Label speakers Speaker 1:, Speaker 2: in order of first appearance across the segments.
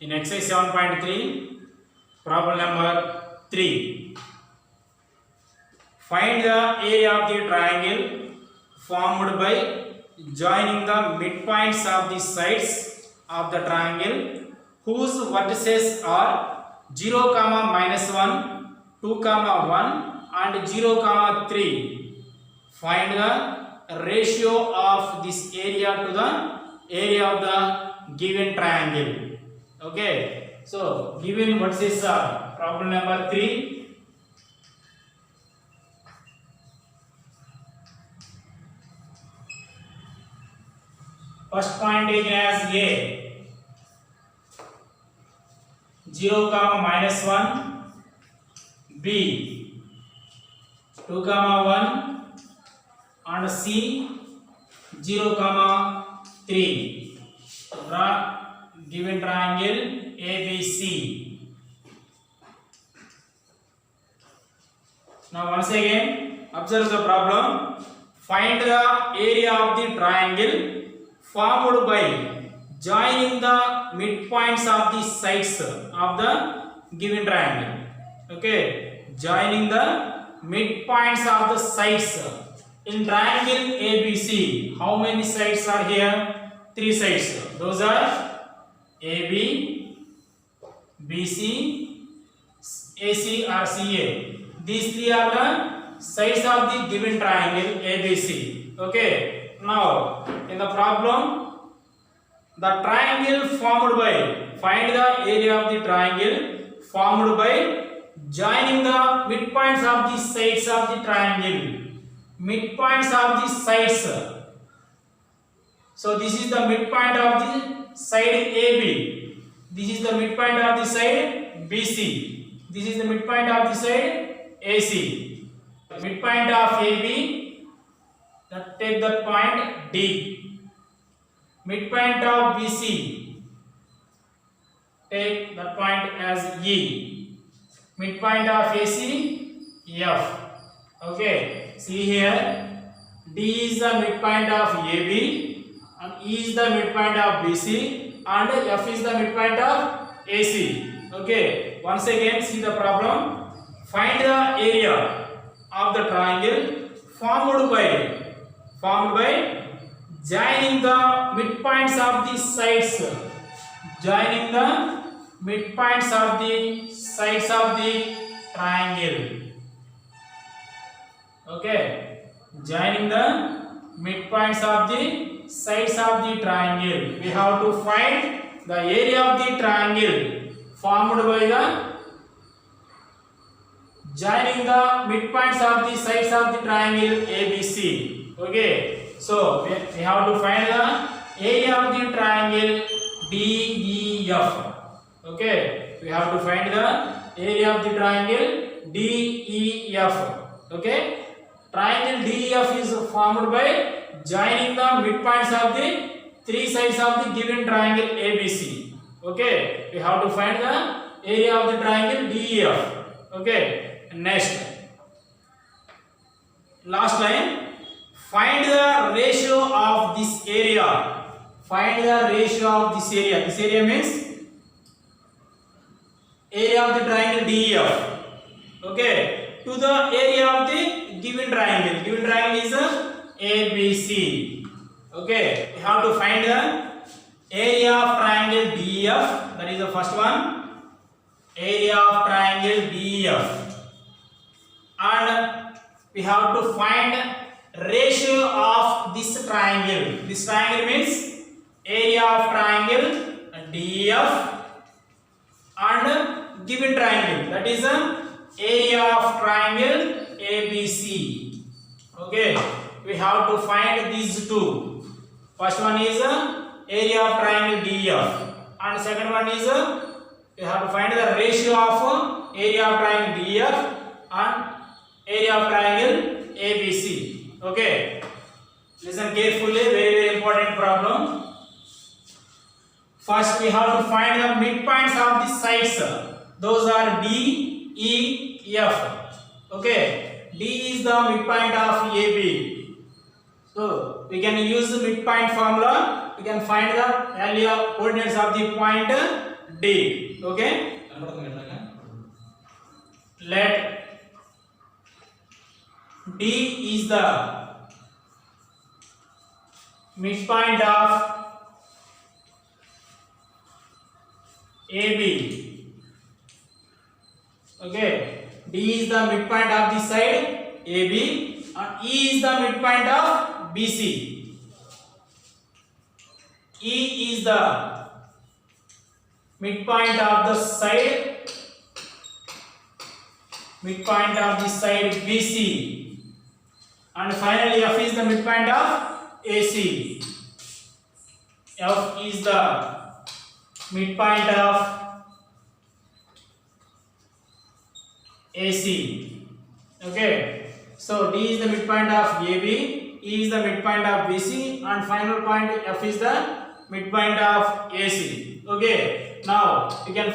Speaker 1: In exercise 7.3, problem number 3. Find the area of the triangle formed by joining the midpoints of the sides of the triangle whose vertices are 0, -1, 2, 1 and 0, 3. Find the ratio of this area to the area of the given triangle. Okay, so given vertices are problem number 3. First point taken as A, 0, -1, B, 2, 1 and C, 0, 3. Draw given triangle ABC. Now once again observe the problem. Find the area of the triangle formed by joining the midpoints of the sides of the given triangle. Okay, joining the midpoints of the sides in triangle ABC. How many sides are here? 3 sides. Those are AB, BC, AC or CA. These 3 are the sides of the given triangle ABC. Okay, now in the problem, the triangle formed by, find the area of the triangle formed by joining the midpoints of the sides of the triangle. Midpoints of the sides. So this is the midpoint of the side AB. This is the midpoint of the side BC. This is the midpoint of the side AC. Midpoint of AB, take that point D. Midpoint of BC, take that point as E. Midpoint of AC, F. Okay, see here, D is the midpoint of AB and E is the midpoint of BC and F is the midpoint of AC. Okay, once again see the problem. Find the area of the triangle formed by joining the midpoints of the sides. Joining the midpoints of the sides of the triangle. Okay, joining the midpoints of the sides of the triangle. We have to find the area of the triangle formed by the joining the midpoints of the sides of the triangle ABC. Okay, so we have to find the area of the triangle DEF. Okay, we have to find the area of the triangle DEF. Okay, triangle DEF is formed by joining the midpoints of the 3 sides of the given triangle ABC. Okay, we have to find the area of the triangle DEF. Okay, next, last line. Find the ratio of this area. Find the ratio of this area. This area means area of the triangle DEF. Okay, to the area of the given triangle. Given triangle is ABC. Okay, we have to find the area of triangle DEF. That is the first one. Area of triangle DEF. And we have to find ratio of this triangle. This triangle means area of triangle DEF and given triangle, that is area of triangle ABC. Okay, we have to find these two. First one is area of triangle DEF and second one is we have to find the ratio of area of triangle DEF and area of triangle ABC. Okay, listen carefully, very important problem. First we have to find the midpoints of the sides. Those are D, E, F. Okay, D is the midpoint of AB. So we can use the midpoint formula. We can find the value of coordinates of the point D. Okay. Let D is the midpoint of AB. Okay. D is the midpoint of the side AB and E is the midpoint of BC. E is the midpoint of the side BC, and finally F is the midpoint of AC. F is the midpoint of AC. Okay, so D is the midpoint of AB, E is the midpoint of BC, and final point F is the midpoint of AC. Okay, now you can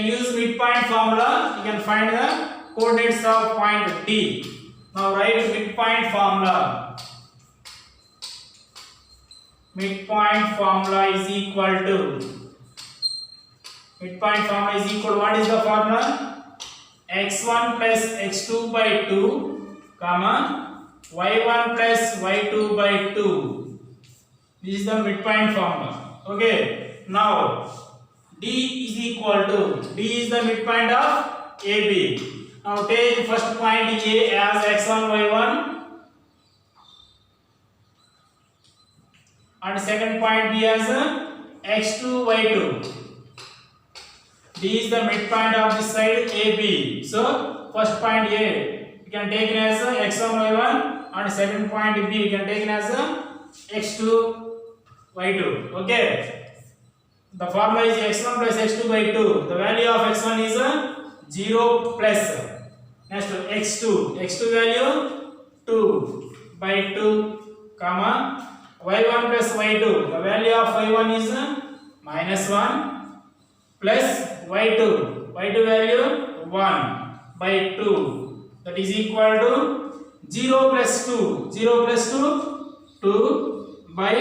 Speaker 1: use midpoint formula. You can find the coordinates of point D. Now write midpoint formula. Midpoint formula is equal to, what is the formula? X1 plus x2 by 2 comma y1 plus y2 by 2. This is the midpoint formula. Okay, now D is the midpoint of AB. Now take first point A as x1 y1 and second point B as x2 y2. D is the midpoint of the side AB. So first point A you can take it as x1 y1 and second point B you can take it as x2 y2. Okay. The formula is x1 plus x2 by 2. The value of x1 is 0 plus. Next x2 value 2 by 2 comma y1 plus y2. The value of y1 is minus 1 plus y2 value 1 by 2. That is equal to 0 plus 2. 2 by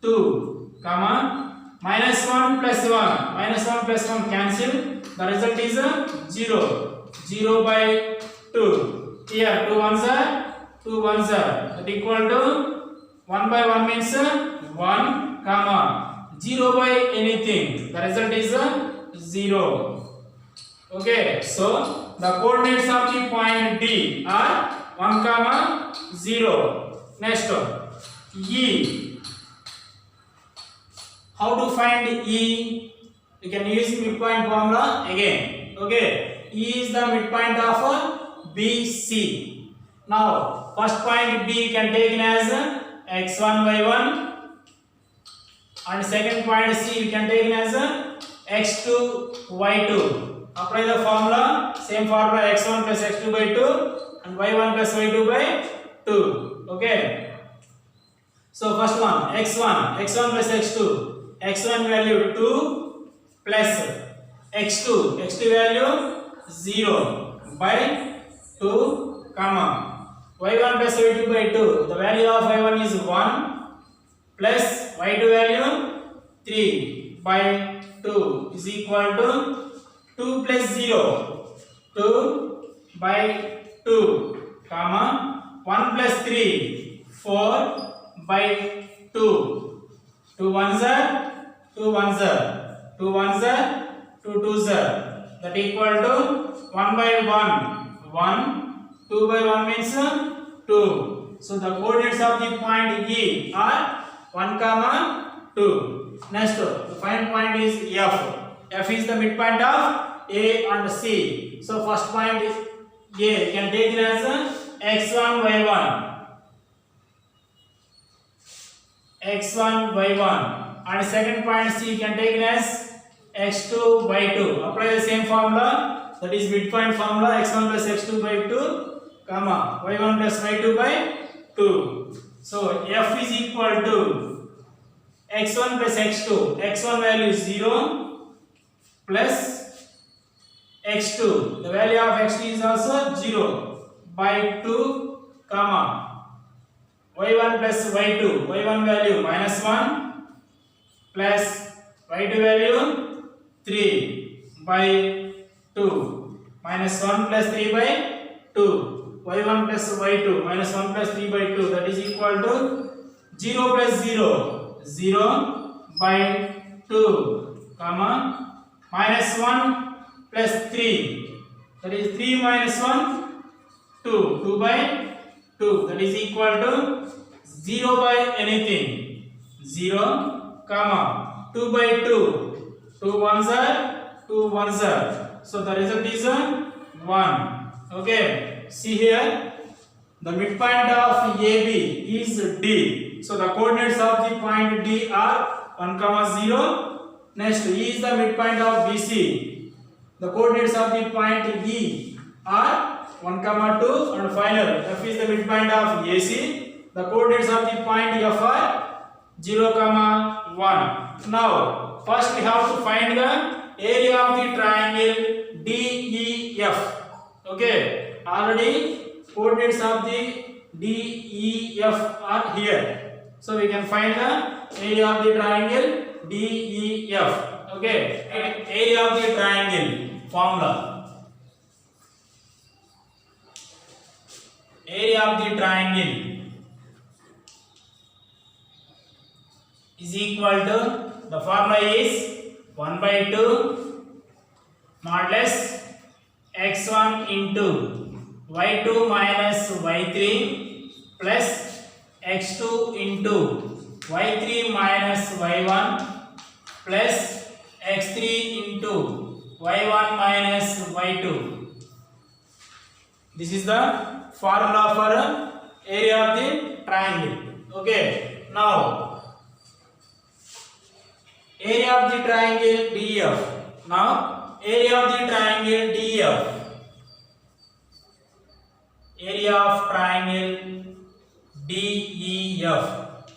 Speaker 1: 2 comma minus 1 plus 1 cancel. The result is 0 by 2. Here 2 ones are that equal to 1 by 1 means 1 comma 0 by anything. The result is 0. Okay, so the coordinates of the point D are 1 comma 0. Next E. How to find E? You can use midpoint formula again. Okay, E is the midpoint of BC. Now first point B you can take it as x1 y1 and second point C you can take it as x2 y2. Apply the formula, same formula, x1 plus x2 by 2 and y1 plus y2 by 2. Okay, so first one x1 plus x2. x1 value 2 plus x2 value 0 by 2 comma y1 plus y2 by 2. The value of y1 is 1 plus y2 value 3 by 2 is equal to 2 plus 0 2 by 2 comma 1 plus 3 4 by 2. 2 ones are 2 ones are 2 ones are 2 twos are, that equal to 1 by 1 1, 2 by 1 means 2. So the coordinates of the point E are 1 comma 2. Next the final point is F. F is the midpoint of A and C. So first point is A, you can take it as x1 y1 and second point C you can take it as x2 y2. Apply the same formula, that is midpoint formula, x1 plus x2 by 2 comma y1 plus y2 by 2. So F is equal to x1 plus x2. x1 value is 0 plus x2. The value of x2 is also 0 by 2 comma y1 plus y2. y1 value minus 1 plus y2 value 3 by 2 minus 1 plus 3 by 2 y1 plus y2 minus 1 plus 3 by 2 that is equal to 0 plus 0 0 by 2 comma minus 1 plus 3 that is 3 minus 1 2 2 by 2 that is equal to 0 by anything 0 comma 2 by 2 2 ones are 2 ones are so the result is 1 okay see here the midpoint of AB is D so the coordinates of the point D are 1 comma 0 next E is the midpoint of BC the coordinates of the point E are 1 comma 2 and final F is the midpoint of AC the coordinates of the point F are 0 comma 1 now first we have to find the area of the triangle DEF okay already coordinates of the DEF are here so we can find the area of the triangle DEF okay area of the triangle formula area of the triangle is equal to the formula is 1 by 2 modulus x1 into y2 minus y3 plus x2 into y3 minus y1 plus x3 into y1 minus y2 this is the formula for area of the triangle okay now area of the triangle DEF now area of the triangle DEF area of triangle DEF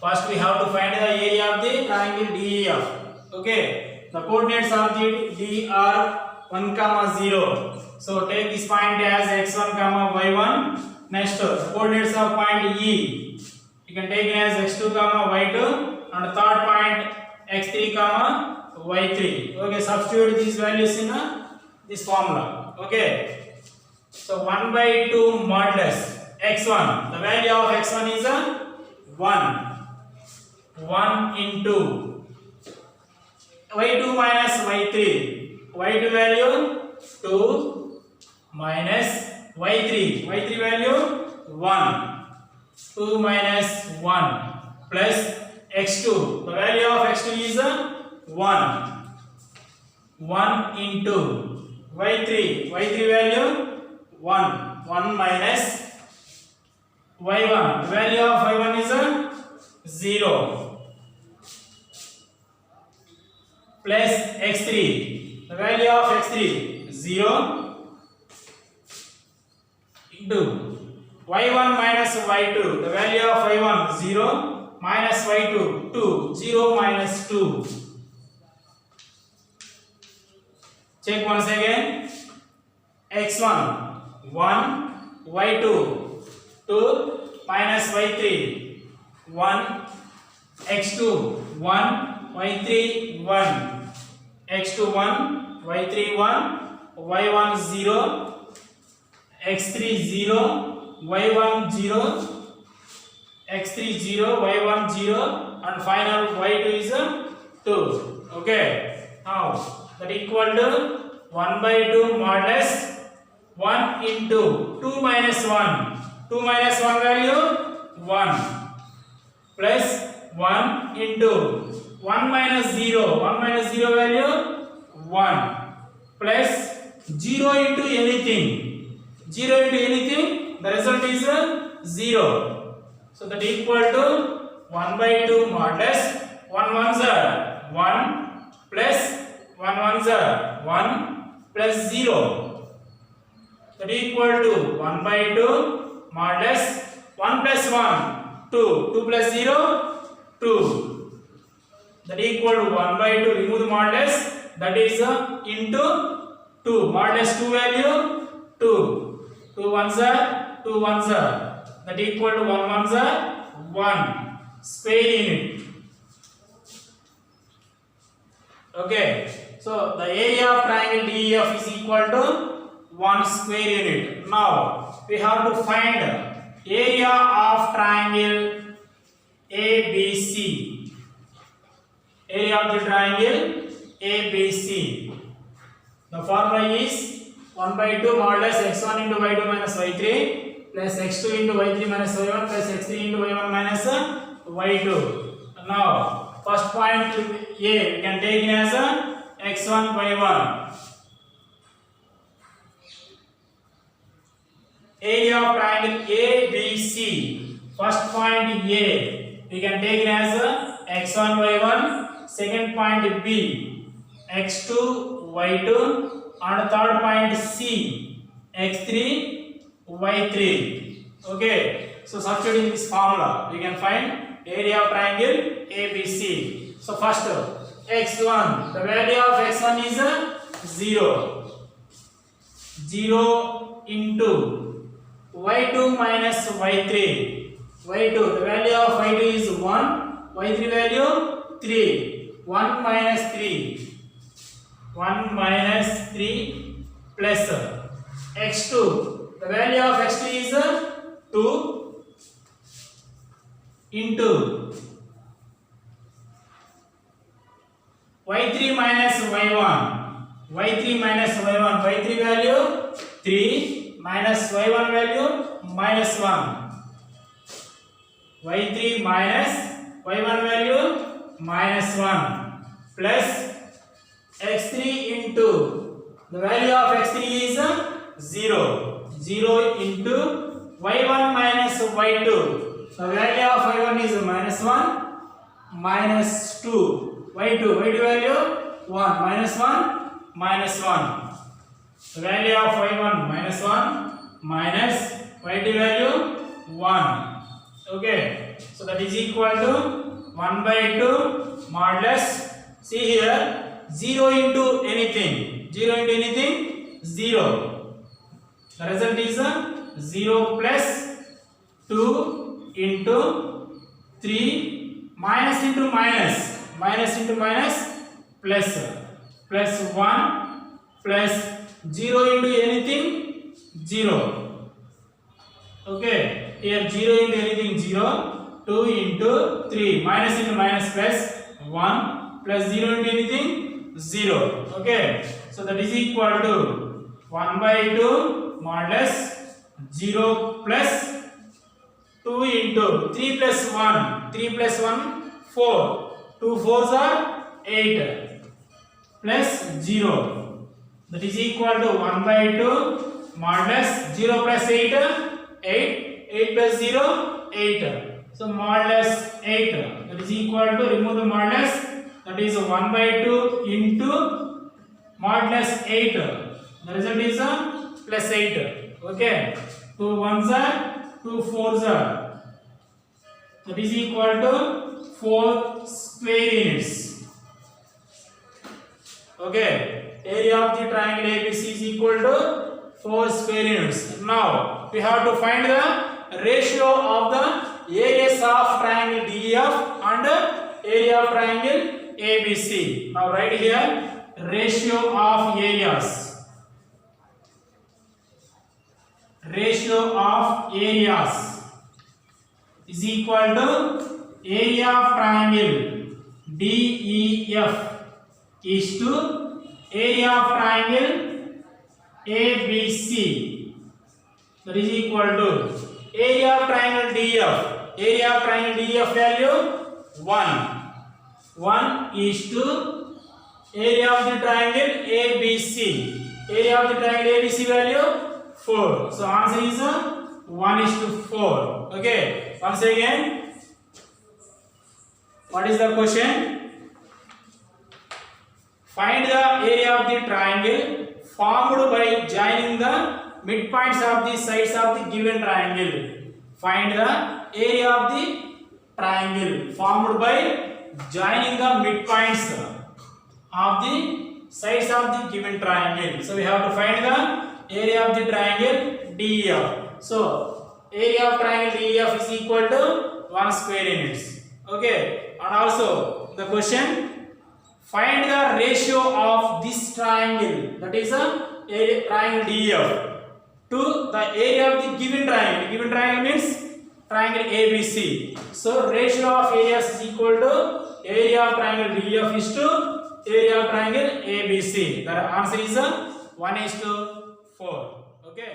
Speaker 1: first we have to find the area of the triangle DEF okay the coordinates of the D are 1 comma 0 so take this point as x1 comma y1 next the coordinates of point E you can take it as x2 comma y2 and third point x3 comma y3 okay substitute these values in this formula okay so 1 by 2 modulus x1 the value of x1 is 1 into y2 minus y3 y2 value 2 minus y3 value 1 2 minus 1 plus x2 the value of x2 is 1 into y3 value 1 minus y1 the value of y1 is 0 plus x3 the value of x3 0 into y1 minus y2 the value of y1 0 minus y2 2 0 minus 2 check once again x1 1 y2 2 minus y3 1 x2 1 y3 1 x2 1 y3 1 y1 0 x3 0 y1 0 x3 0 y1 0 and final y2 is 2 okay now that equal to 1 by 2 modulus 1 into 2 minus 1 2 minus 1 value 1 plus 1 into 1 minus 0 value 1 plus 0 into anything the result is 0 so that equal to 1 by 2 modulus 1 ones are 1 plus 1 ones are 1 plus 0 that equal to 1 by 2 modulus 1 plus 1 2 2 plus 0 2 that equal to 1 by 2 remove the modulus that is into 2 modulus 2 value 2 2 ones are 2 ones are that equal to 1 ones are 1 spare unit okay So the area of triangle DEF is equal to 1 square unit. Now we have to find area of triangle ABC. Area of the triangle ABC. The formula is 1 by 2 modulus x1 into y2 minus y3 plus x2 into y3 minus y1 plus x3 into y1 minus y2. Now first point A we can take it as x1 y1. Area of triangle ABC. First point A we can take it as x1 y1. Second point B x2 y2 and third point C x3 y3. Okay, so substituting this formula we can find area of triangle ABC. So first x1, the value of x1 is 0. 0 into y2 minus y3. y2, the value of y2 is 1. y3 value 3. 1 minus 3. 1 minus 3 plus x2. The value of x2 is 2 into y3 minus y1. y3 minus y1. y3 value 3 minus y1 value minus 1. y3 minus y1 value minus 1 plus x3 into the value of x3 is 0. 0 into y1 minus y2. The value of y1 is minus 1 minus 2. y2 value 1 minus 1 minus 1. The value of y1 minus 1 minus y2 value 1. Okay, so that is equal to 1 by 2 modulus. See here, 0 into anything. 0 into anything, 0. The result is 0 plus 2 into 3 minus into minus. Minus into minus plus. Plus 1 plus 0 into anything, 0. Okay, here 0 into anything, 0. 2 into 3 minus into minus plus 1 plus 0 into anything, 0. Okay, so that is equal to 1 by 2 modulus 0 plus 2 into 3 plus 1. 3 plus 1, 4. 2 4s are 8 plus 0. That is equal to 1 by 2 modulus 0 plus 8. 8 plus 0, 8. So modulus 8. That is equal to, remove the modulus. That is 1 by 2 into modulus 8. The result is plus 8. Okay. 2 1s are, 2 4s are. That is equal to 4 square units. Okay. Area of the triangle ABC is equal to 4 square units. Now we have to find the ratio of the areas of triangle DEF and area of triangle ABC. Now write here ratio of areas. Ratio of areas is equal to area of triangle DEF is to area of triangle ABC. That is equal to area of triangle DEF. Area of triangle DEF value 1. 1 is to area of the triangle ABC. Area of the triangle ABC value 4. So answer is 1 is to 4. Okay. Once again, what is the question? Find the area of the triangle formed by joining the midpoints of the sides of the given triangle. Find the area of the triangle formed by joining the midpoints of the sides of the given triangle. So we have to find the area of the triangle DEF. So area of triangle DEF is equal to 1 square units. Okay, and also the question, find the ratio of this triangle, that is a triangle DEF, to the area of the given triangle. Given triangle means triangle ABC. So ratio of areas is equal to area of triangle DEF is to area of triangle ABC. The answer is 1:4. Okay.